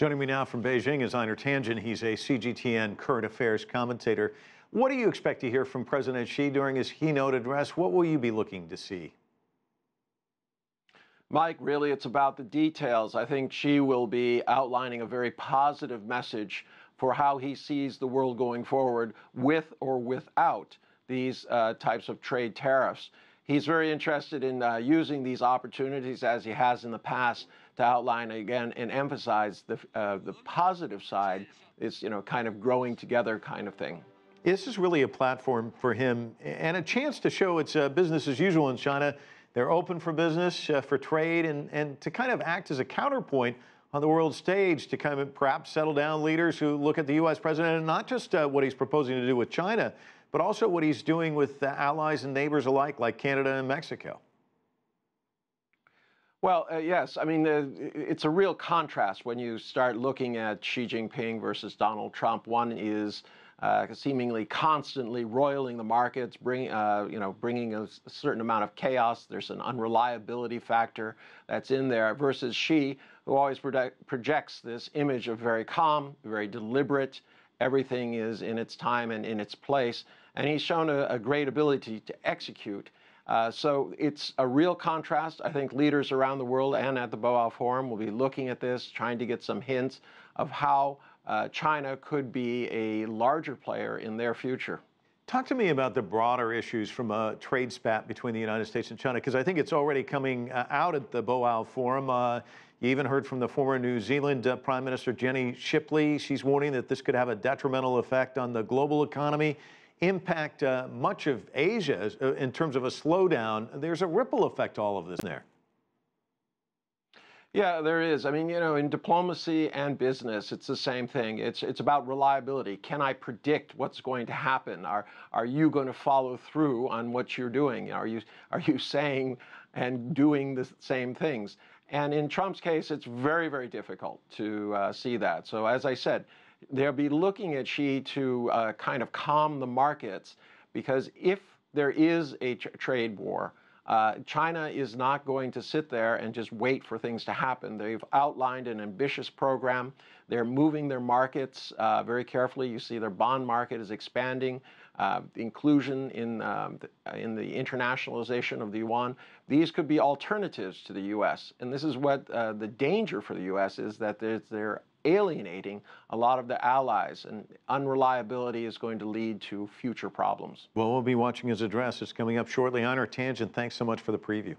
Joining me now from Beijing is Einar Tangen. He's a CGTN current affairs commentator. What do you expect to hear from President Xi during his keynote address? What will you be looking to see? Mike, really, it's about the details. I think Xi will be outlining a very positive message for how he sees the world going forward with or without these types of trade tariffs. He's very interested in using these opportunities, as he has in the past, to outline again and emphasize the positive side is, kind of growing together kind of thing. This is really a platform for him and a chance to show it's business as usual in China. They're open for business, for trade, and to kind of act as a counterpoint on the world stage to kind of perhaps settle down leaders who look at the U.S. president and not just what he's proposing to do with China, but also what he's doing with allies and neighbors alike, like Canada and Mexico. Well, yes. I mean, it's a real contrast when you start looking at Xi Jinping versus Donald Trump. One is seemingly constantly roiling the markets, bringing a certain amount of chaos. There's an unreliability factor that's in there, versus Xi, who always projects this image of very calm, very deliberate. Everything is in its time and in its place, and he's shown a great ability to execute. So it's a real contrast. I think leaders around the world and at the Boao Forum will be looking at this, trying to get some hints of how China could be a larger player in their future. Talk to me about the broader issues from a trade spat between the United States and China, because I think it's already coming out at the Boao Forum. You even heard from the former New Zealand Prime Minister Jenny Shipley. She's warning that this could have a detrimental effect on the global economy, impact much of Asia in terms of a slowdown. There's a ripple effect to all of this there. Yeah, there is. I mean, in diplomacy and business, it's the same thing. It's about reliability. Can I predict what's going to happen? Are you going to follow through on what you're doing? Are you saying and doing the same things? And in Trump's case, it's very, very difficult to see that. So as I said, they'll be looking at Xi to kind of calm the markets, because if there is a trade war, China is not going to sit there and just wait for things to happen. They've outlined an ambitious program. They're moving their markets very carefully. You see their bond market is expanding, the inclusion in the internationalization of the yuan. These could be alternatives to the U.S. And this is what the danger for the U.S. is, that they're alienating a lot of the allies, and unreliability is going to lead to future problems. Well, we'll be watching his address. It's coming up shortly. Einar Tangen, thanks so much for the preview.